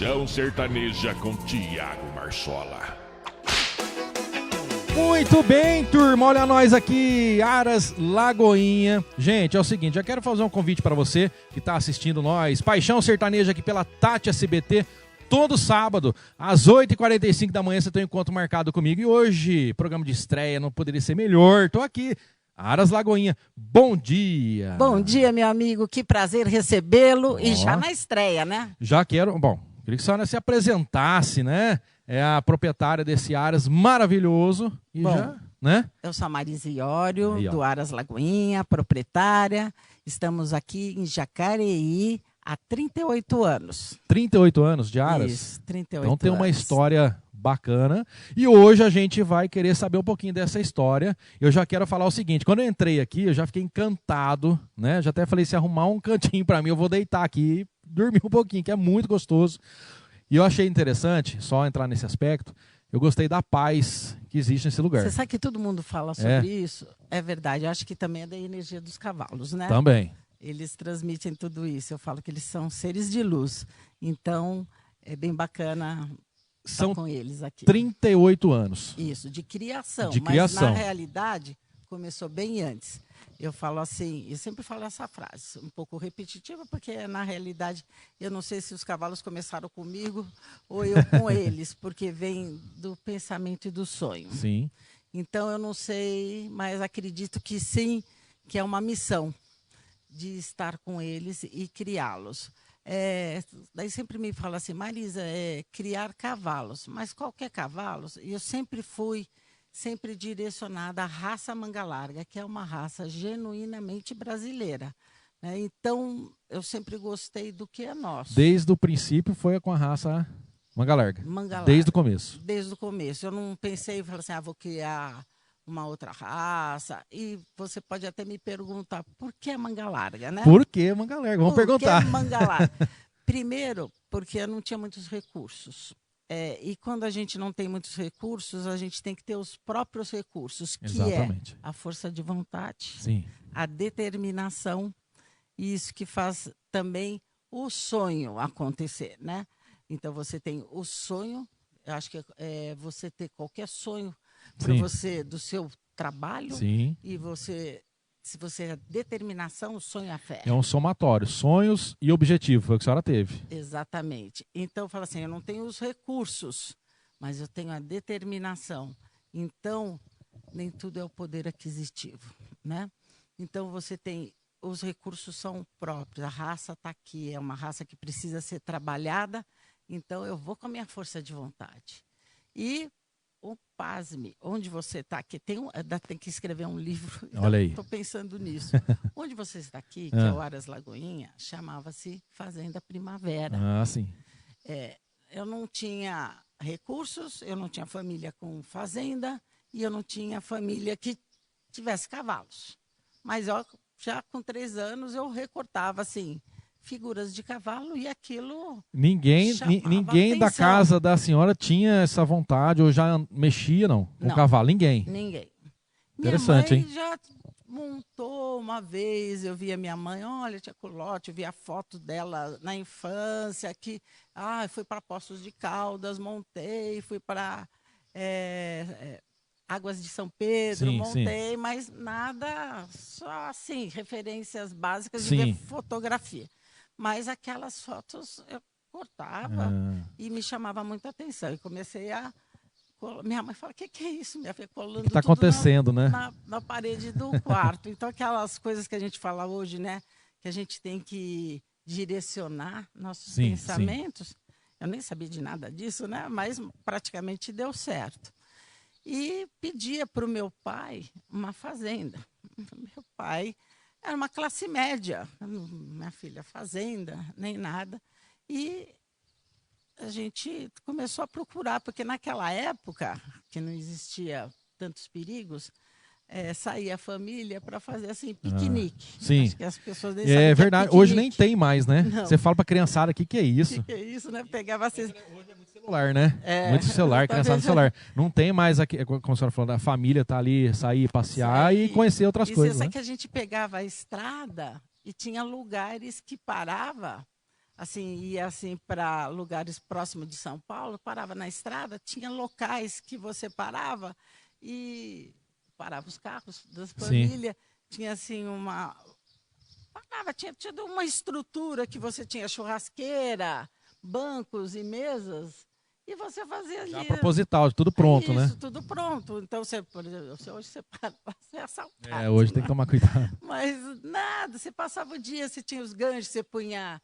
Paixão Sertaneja com Tiago Marsola. Muito bem, turma, olha nós aqui, Aras Lagoinha. Gente, é o seguinte, eu quero fazer um convite para você que está assistindo nós, Paixão Sertaneja aqui pela Tati SBT, todo sábado, às 8h45 da manhã, você tem um encontro marcado comigo. E hoje, programa de estreia, não poderia ser melhor, tô aqui, Aras Lagoinha, bom dia. Bom dia, meu amigo, que prazer recebê-lo, e já na estreia, né? Já quero, queria que a senhora se apresentasse, né? É a proprietária desse Aras maravilhoso. E bom, já, né? Eu sou a Marisa Iório, do Aras Lagoinha, proprietária. Estamos aqui em Jacareí há 38 anos. 38 anos de Aras? Isso, 38 Então tem uma anos. história bacana. E hoje a gente vai querer saber um pouquinho dessa história. Eu já quero falar o seguinte, quando eu entrei aqui, eu já fiquei encantado, né? Já até falei, se arrumar um cantinho para mim, eu vou deitar aqui e dormir um pouquinho, que é muito gostoso. E eu achei interessante, só entrar nesse aspecto, eu gostei da paz que existe nesse lugar. Você sabe que todo mundo fala sobre isso? É verdade, eu acho que também é da energia dos cavalos, né? Também. Eles transmitem tudo isso, eu falo que eles são seres de luz. Então, é bem bacana estar com eles aqui. 38 anos. Isso, de criação. De criação. Mas, na realidade, começou bem antes. Eu falo assim, eu sempre falo essa frase, um pouco repetitiva, porque na realidade eu não sei se os cavalos começaram comigo ou eu com eles, porque vem do pensamento e do sonho. Sim. Então eu não sei, mas acredito que sim, que é uma missão de estar com eles e criá-los. Daí sempre me fala assim, Marisa, criar cavalos, mas qualquer cavalos, e eu sempre fui direcionada à raça manga larga, que é uma raça genuinamente brasileira, né? Então, eu sempre gostei do que é nosso. Desde o princípio foi com a raça manga larga. Manga larga. Desde o começo. Desde o começo. Eu não pensei, falei assim, vou criar uma outra raça. E você pode até me perguntar, por que manga larga, né? Por que manga larga? Vamos perguntar. Por que manga larga? Primeiro, porque eu não tinha muitos recursos. E quando a gente não tem muitos recursos, a gente tem que ter os próprios recursos, que Exatamente. é a força de vontade, Sim. a determinação, e isso que faz também o sonho acontecer, né? Então, você tem o sonho, eu acho que você ter qualquer sonho para você, do seu trabalho, sim. E você... Se você é determinação, o sonho é a fé. É um somatório, sonhos e objetivo, foi o que a senhora teve. Exatamente. Então, eu falo assim, eu não tenho os recursos, mas eu tenho a determinação. Então, nem tudo é o poder aquisitivo, né? Então, você tem, os recursos são próprios, a raça está aqui, é uma raça que precisa ser trabalhada, então eu vou com a minha força de vontade. E... pasme, onde você está aqui, tem que escrever um livro. Então, olha aí. Estou pensando nisso. Onde você está aqui, que é o Aras Lagoinha, chamava-se Fazenda Primavera. Ah, sim. Eu não tinha recursos, eu não tinha família com fazenda e eu não tinha família que tivesse cavalos. Mas já com 3 anos eu recortava assim figuras de cavalo e aquilo Ninguém da casa da senhora tinha essa vontade ou já mexia, não, com o cavalo? Ninguém. Interessante, minha mãe hein? já montou uma vez, eu via minha mãe, olha, tia Culote, eu via a foto dela na infância, que fui para Poços de Caldas, montei, fui para Águas de São Pedro, montei, mas nada, só assim, referências básicas de ver fotografia. Mas aquelas fotos eu cortava e me chamava muita atenção. E comecei a... Minha mãe fala, o que é isso, minha filha? Colando o que está acontecendo, né? Na parede do quarto. Então, aquelas coisas que a gente fala hoje, né? Que a gente tem que direcionar nossos pensamentos. Eu nem sabia de nada disso, né? Mas praticamente deu certo. E pedia para o meu pai uma fazenda. Meu pai... era uma classe média, minha filha, fazenda, nem nada. E a gente começou a procurar, porque naquela época, que não existia tantos perigos, saía a família para fazer assim, piquenique. Sim. Acho que as pessoas nem sabem verdade. que é hoje nem tem mais, né? Não. Você fala para criançada aqui, que é isso? Que é isso, né? Pegava assim... Hoje é muito celular, né? Muito celular, criançada no celular. Não tem mais, aqui, como a senhora falou, a família tá ali, sair, passear e conhecer outras coisas. Você sabe né? que a gente pegava a estrada e tinha lugares que parava, assim, ia assim para lugares próximos de São Paulo, parava na estrada, tinha locais que você parava e parava os carros da família, tinha assim tinha tido uma estrutura que você tinha churrasqueira, bancos e mesas, e você fazia ali. Já proposital, tudo pronto, né? Isso, tudo pronto. Então, por exemplo, hoje você para, você é assaltado. Hoje tem que tomar cuidado. Mas nada, você passava o dia, você tinha os ganchos, você punha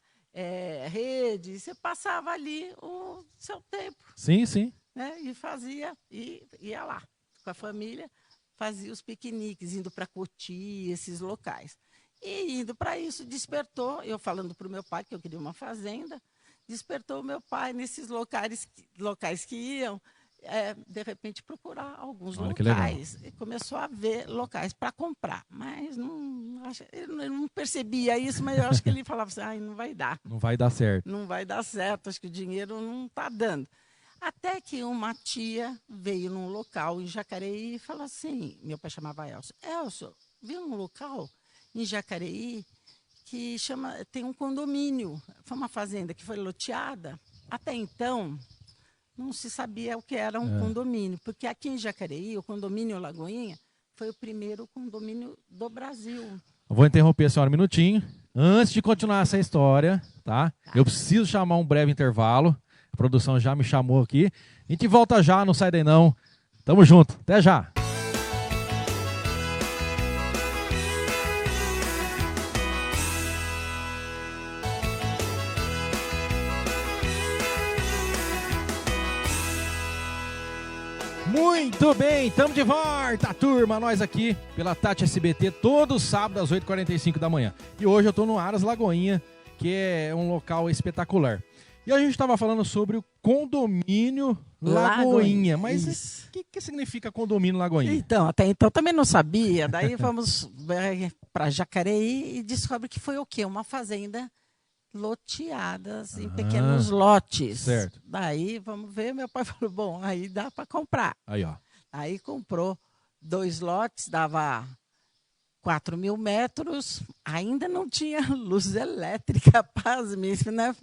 rede, você passava ali o seu tempo. Sim, sim. Né? E fazia, e ia lá com a família, fazia os piqueniques, indo para Cotia, esses locais. E indo para isso, despertou, eu falando para o meu pai que eu queria uma fazenda, despertou o meu pai nesses locais que iam, de repente, procurar alguns locais. E começou a ver locais para comprar. Mas ele não percebia isso, mas eu acho que ele falava assim, ai, não vai dar. Não vai dar certo. Não vai dar certo, acho que o dinheiro não está dando. Até que uma tia veio num local em Jacareí e falou assim, meu pai chamava Elcio, Elcio, viu um local em Jacareí que tem um condomínio, foi uma fazenda que foi loteada. Até então, não se sabia o que era um condomínio, porque aqui em Jacareí, o condomínio Lagoinha, foi o primeiro condomínio do Brasil. Eu vou interromper a senhora um minutinho. Antes de continuar essa história, tá? Eu preciso chamar um breve intervalo. A produção já me chamou aqui. A gente volta já, não sai daí não. Tamo junto, até já. Muito bem, estamos de volta, turma, nós aqui pela Tati SBT, todo sábado às 8h45 da manhã. E hoje eu estou no Aras Lagoinha, que é um local espetacular. E a gente estava falando sobre o condomínio Lagoinha. Mas o que significa condomínio Lagoinha? Então, até então também não sabia. Daí vamos para Jacareí e descobre que foi o quê? Uma fazenda loteadas em pequenos lotes. Certo. Daí, vamos ver, meu pai falou, bom, aí dá para comprar. Aí, ó. Aí comprou 2 lotes, dava 4.000 metros, ainda não tinha luz elétrica, pasme, né?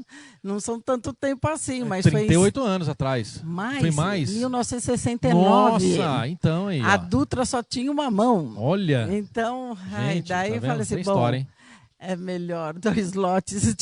Não são tanto tempo assim, mas 38 anos atrás. Foi mais? 1969. Nossa, então aí, ó. A Dutra só tinha uma mão. Olha. Então, gente, daí tá eu falei assim, tem bom, história, hein? é melhor 2 lotes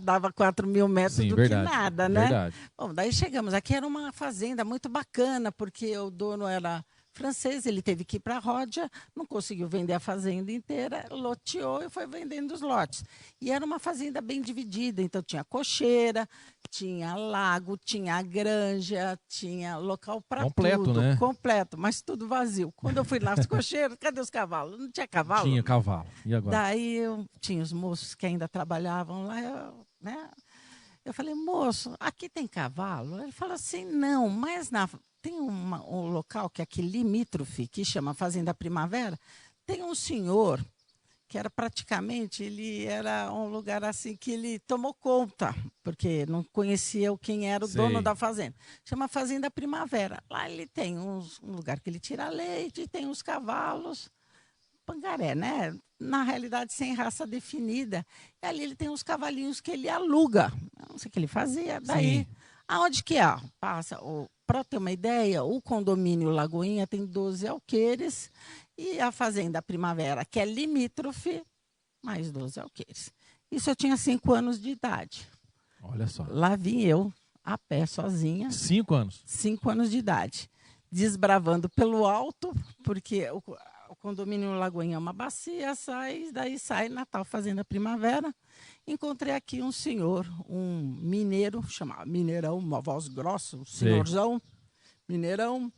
dava 4.000 metros do que nada, né? Verdade. Bom, daí chegamos. Aqui era uma fazenda muito bacana, porque o dono era francês, ele teve que ir para a Ródia, não conseguiu vender a fazenda inteira, loteou e foi vendendo os lotes. E era uma fazenda bem dividida, então tinha cocheira, tinha lago, tinha granja, tinha local para tudo. Completo, né? Completo, mas tudo vazio. Quando eu fui nas cocheiras, cadê os cavalos? Não tinha cavalo? Tinha cavalo. E agora? Daí tinha os moços que ainda trabalhavam lá, eu falei, moço, aqui tem cavalo? Ele falou assim, não, mas tem um local que é aqui limítrofe, que chama Fazenda Primavera, tem um senhor que era praticamente, ele era um lugar assim que ele tomou conta, porque não conhecia quem era o dono da fazenda. Chama Fazenda Primavera. Lá ele tem um lugar que ele tira leite, tem os cavalos, pangaré, né? Na realidade, sem raça definida. E ali ele tem uns cavalinhos que ele aluga. Não sei o que ele fazia. Daí, aonde que é? Passa. Para ter uma ideia, o condomínio Lagoinha tem 12 alqueires e a Fazenda Primavera, que é limítrofe, mais 12 alqueires. Isso eu tinha 5 anos de idade. Olha só. Lá vim eu, a pé, sozinha. 5 anos? 5 anos de idade. Desbravando pelo alto, porque o condomínio Lagoinha é uma bacia, daí sai Natal Fazenda Primavera. Encontrei aqui um senhor, um mineiro, chamado Mineirão, uma voz grossa, um senhorzão, Mineirão.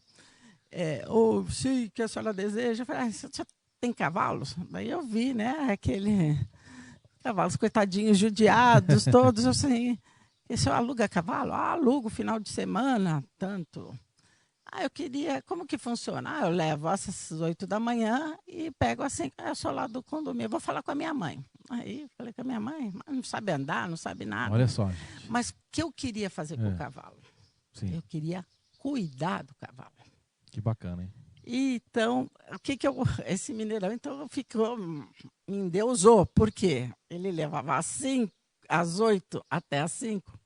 Sim, que a senhora deseja? Eu falei, você tem cavalos? Daí eu vi, né, cavalos coitadinhos, judiados, todos, eu sei. E se eu aluga cavalo? Alugo final de semana, tanto. Eu queria, como que funciona? Eu levo às 8 da manhã e pego assim, eu sou lá do condomínio, eu vou falar com a minha mãe. Aí falei com a minha mãe, não sabe andar, não sabe nada. Olha só, gente. Mas o que eu queria fazer com o cavalo? Sim. Eu queria cuidar do cavalo. Que bacana, hein? Então, esse mineirão, então, me endeusou, porque ele levava assim, às 8 até às 5,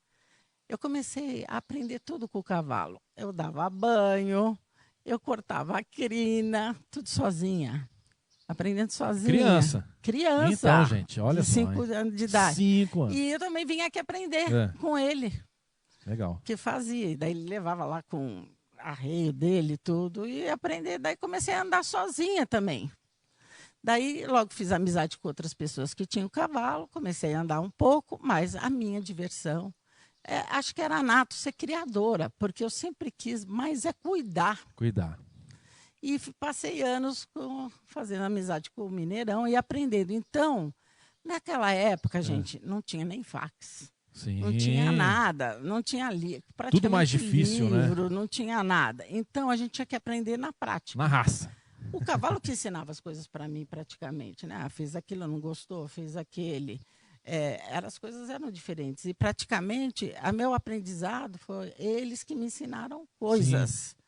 eu comecei a aprender tudo com o cavalo. Eu dava banho, eu cortava a crina, tudo sozinha. Aprendendo sozinha. Criança. Então, gente, olha de só. 5 anos de idade. 5 anos. E eu também vinha aqui aprender com ele. Legal. Que fazia. E daí ele levava lá com arreio dele e tudo. E aprender. Daí comecei a andar sozinha também. Daí logo fiz amizade com outras pessoas que tinham cavalo. Comecei a andar um pouco, mas a minha diversão, acho que era nato ser criadora. Porque eu sempre quis, mas cuidar. Cuidar. E passei anos fazendo amizade com o Mineirão e aprendendo. Então, naquela época, gente, não tinha nem fax. Sim. Não tinha nada, não tinha praticamente tudo mais difícil, livro, né? Não tinha nada. Então, a gente tinha que aprender na prática. Na raça. O cavalo que ensinava as coisas para mim, praticamente, né? Fez aquilo, não gostou, fez aquele. As coisas eram diferentes. E, praticamente, meu aprendizado foi eles que me ensinaram coisas. Sim.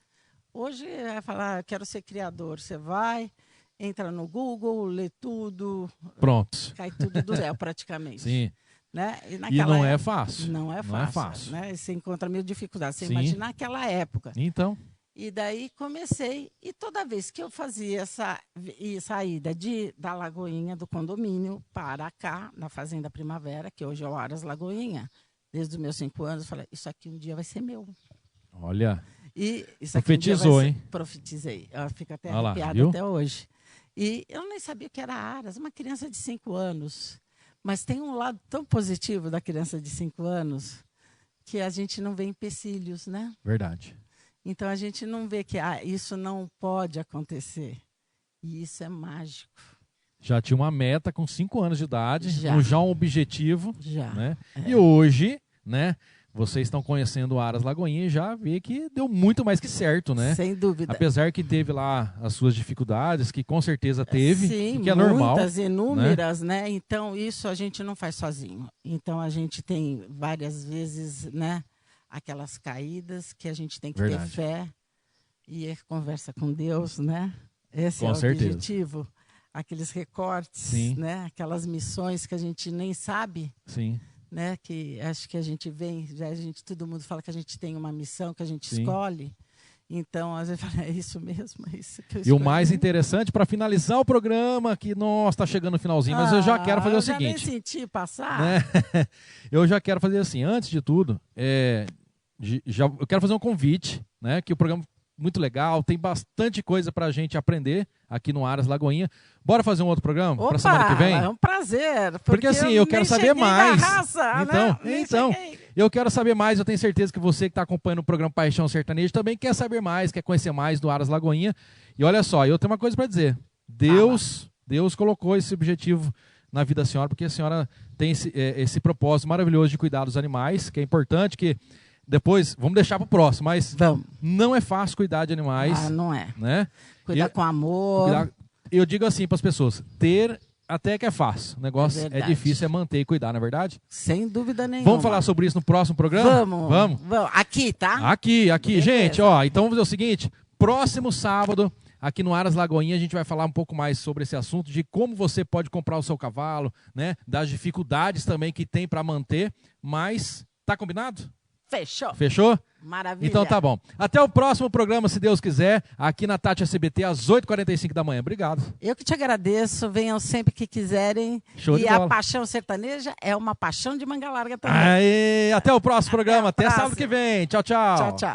Hoje, vai falar, quero ser criador. Você vai, entra no Google, lê tudo. Pronto. Cai tudo do céu, praticamente. Sim. Né? E não é fácil. Não é fácil. Né? Você encontra mil dificuldades. Você imagina naquela época. Então. E daí comecei. E toda vez que eu fazia essa ida da Lagoinha, do condomínio, para cá, na Fazenda Primavera, que hoje é o Aras Lagoinha, desde os meus 5 anos, eu falei, isso aqui um dia vai ser meu. Olha. E isso aqui profetizou, hein? Profetizei. Eu fico até Olha arrepiada lá, até hoje. E eu nem sabia o que era Aras, uma criança de 5 anos. Mas tem um lado tão positivo da criança de 5 anos que a gente não vê empecilhos, né? Verdade. Então a gente não vê que isso não pode acontecer. E isso é mágico. Já tinha uma meta com 5 anos de idade, já um objetivo. Já. Né? E hoje, né? Vocês estão conhecendo o Aras Lagoinha e já vê que deu muito mais que certo, né? Sem dúvida. Apesar que teve lá as suas dificuldades, que com certeza teve, sim, que é normal. Muitas, inúmeras, né? Então, isso a gente não faz sozinho. Então, a gente tem várias vezes, né? Aquelas caídas que a gente tem que ter fé e conversa com Deus, né? Esse com é o certeza. objetivo. Aqueles recortes, sim. Né? Aquelas missões que a gente nem sabe. Sim. Né, que acho que a gente vem, todo mundo fala que a gente tem uma missão que a gente sim. escolhe. Então, às vezes, é isso mesmo, é isso que eu escolhi. E o mais interessante, para finalizar o programa, que, nossa, está chegando no finalzinho, mas eu já quero fazer o seguinte. Eu já nem senti passar. Né? Eu já quero fazer assim, antes de tudo, eu quero fazer um convite, né, que o programa muito legal, tem bastante coisa pra gente aprender aqui no Aras Lagoinha. Bora fazer um outro programa para semana que vem? É um prazer. Porque assim, eu quero saber mais. Raça, então, eu quero saber mais. Eu tenho certeza que você que está acompanhando o programa Paixão Sertanejo também quer saber mais, quer conhecer mais do Aras Lagoinha. E olha só, eu tenho uma coisa para dizer. Deus colocou esse objetivo na vida da senhora, porque a senhora tem esse propósito maravilhoso de cuidar dos animais, que é importante que depois, vamos deixar para o próximo, mas não é fácil cuidar de animais. Não é. Né? Cuidar com amor. Eu digo assim para as pessoas, ter até que é fácil. O negócio é difícil, é manter e cuidar, não é verdade? Sem dúvida nenhuma. Vamos falar sobre isso no próximo programa? Vamos. Aqui, tá? Aqui. Gente, então vamos fazer o seguinte, próximo sábado, aqui no Aras Lagoinha, a gente vai falar um pouco mais sobre esse assunto, de como você pode comprar o seu cavalo, né? Das dificuldades também que tem para manter, mas tá combinado? Fechou? Maravilha. Então tá bom. Até o próximo programa, se Deus quiser, aqui na Tati SBT, às 8h45 da manhã. Obrigado. Eu que te agradeço. Venham sempre que quiserem. Show de bola. E a paixão sertaneja é uma paixão de manga larga também. Aê, até o próximo programa. Até sábado que vem. Tchau, tchau. Tchau, tchau.